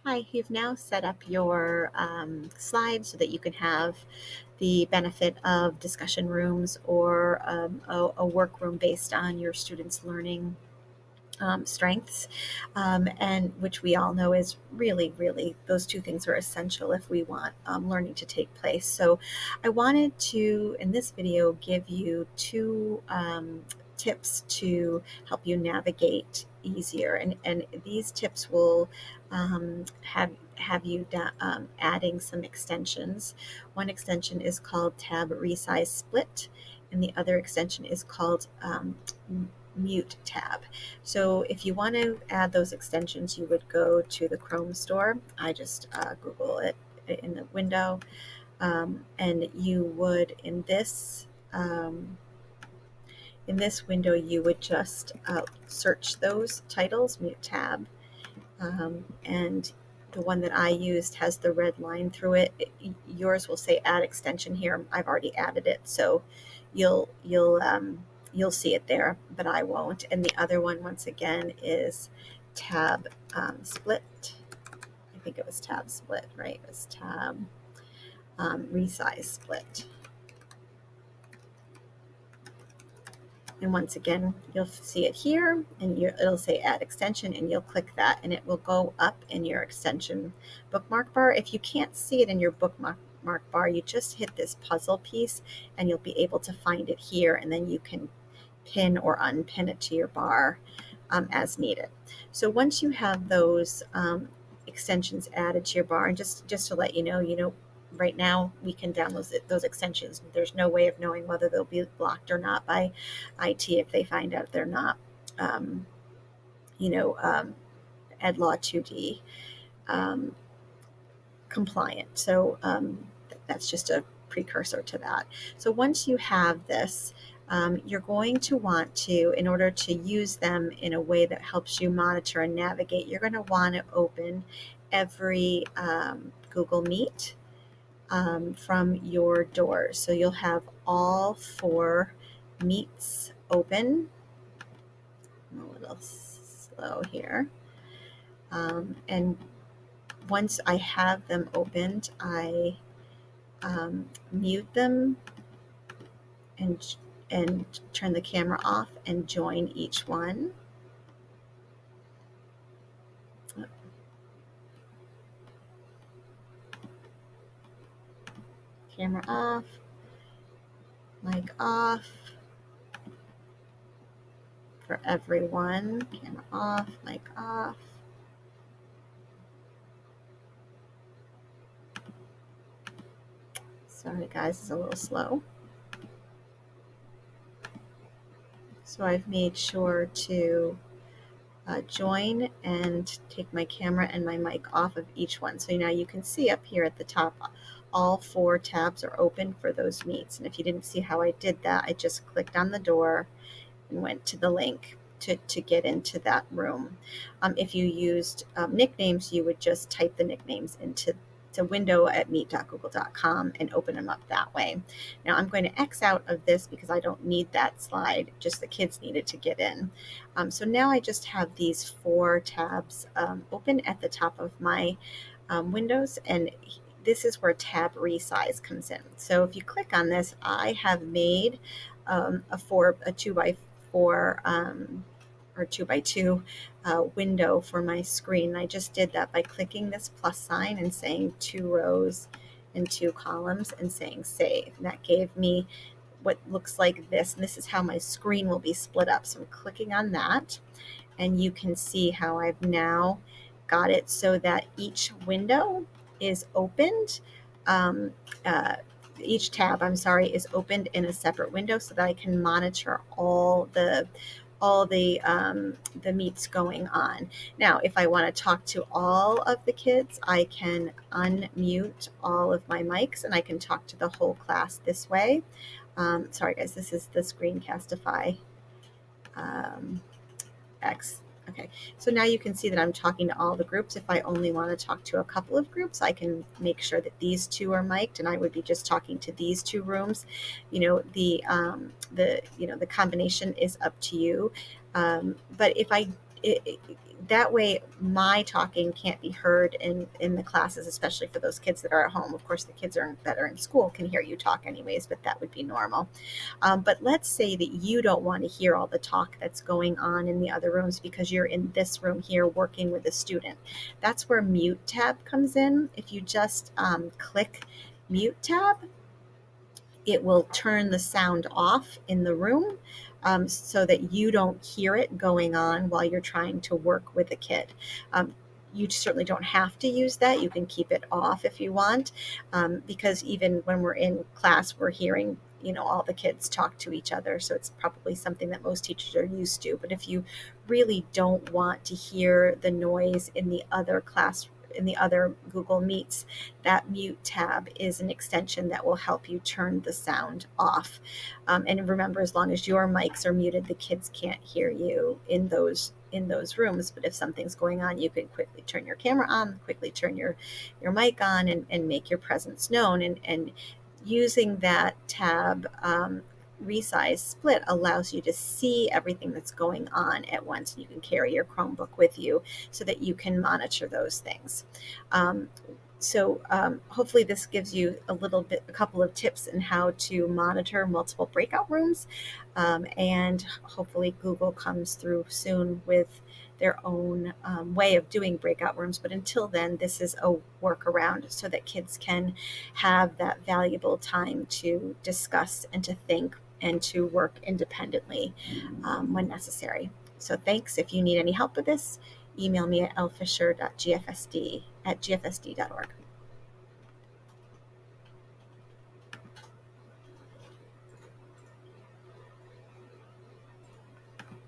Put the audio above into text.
Hi, you've now set up your slides so that you can have the benefit of discussion rooms or a workroom based on your students' learning strengths, and which we all know is really, those two things are essential if we want learning to take place. So I wanted to, in this video, give you two tips to help you navigate easier. And these tips will have you adding some extensions. One extension is called Tab Resize Split, and the other extension is called Mute Tab. So if you want to add those extensions, you would go to the Chrome store. I just Google it in the window, and you would in this window you would just search those titles, Mute Tab, and the one that I used has the red line through it. Yours will say add extension here. I've already added it, so you'll see it there, but I won't. And the other one, once again, is tab split. I think it was tab split, right? It was tab resize split. And once again, you'll see it here, and it'll say add extension, and you'll click that, and it will go up in your extension bookmark bar. If you can't see it in your bookmark bar, you just hit this puzzle piece, and you'll be able to find it here, and then you can pin or unpin it to your bar as needed. So once you have those extensions added to your bar, and just to let you know, right now we can download those extensions. There's no way of knowing whether they'll be blocked or not by IT if they find out they're not, you know, Ed Law 2D compliant. So that's just a precursor to that. So once you have this, you're going to want to, in order to use them in a way that helps you monitor and navigate, you're going to want to open every Google Meet from your doors. So you'll have all 4 meets open. I'm a little slow here. And once I have them opened, I mute them and turn the camera off and join each one. Camera off, mic off for everyone. Camera off, mic off. Sorry guys, it's a little slow. So I've made sure to join and take my camera and my mic off of each one. So now you can see up here at the top, all 4 tabs are open for those meets. And if you didn't see how I did that, I just clicked on the door and went to the link to get into that room. If you used nicknames, you would just type the nicknames into window at meet.google.com and open them up that way. Now I'm going to X out of this because I don't need that slide, just the kids needed to get in. So now I just have these 4 tabs open at the top of my windows, and this is where tab resize comes in. So if you click on this, I have made a 2x4 or 2x2 window for my screen. I just did that by clicking this plus sign and saying 2 rows and 2 columns and saying save. And that gave me what looks like this. And this is how my screen will be split up. So I'm clicking on that, and you can see how I've now got it so that each window is opened. Each tab, is opened in a separate window so that I can monitor all the meets going on. Now, if I want to talk to all of the kids, I can unmute all of my mics and I can talk to the whole class this way. Sorry guys, this is the Screencastify X. Okay, so now you can see that I'm talking to all the groups. If I only want to talk to a couple of groups, I can make sure that these 2 are mic'd, and I would be just talking to these 2 rooms. The combination is up to you. But if that way my talking can't be heard in the classes, especially for those kids that are at home. Of course, the kids that are in school can hear you talk anyways, but that would be normal. But let's say that you don't want to hear all the talk that's going on in the other rooms because you're in this room here working with a student. That's where mute tab comes in. If you just click mute tab, it will turn the sound off in the room, so that you don't hear it going on while you're trying to work with a kid. You certainly don't have to use that. You can keep it off if you want, because even when we're in class, we're hearing, all the kids talk to each other. So it's probably something that most teachers are used to. But if you really don't want to hear the noise in the other Google Meets, that mute tab is an extension that will help you turn the sound off. And remember, as long as your mics are muted, the kids can't hear you in those rooms. But if something's going on, you can quickly turn your camera on, quickly turn your mic on, and make your presence known. And using that tab, resize split allows you to see everything that's going on at once. You can carry your Chromebook with you so that you can monitor those things. Um, so hopefully this gives you a couple of tips on how to monitor multiple breakout rooms. And hopefully Google comes through soon with their own way of doing breakout rooms. But until then, this is a workaround so that kids can have that valuable time to discuss and to think and to work independently when necessary. So thanks. If you need any help with this, email me at lfisher.gfsd@gfsd.org.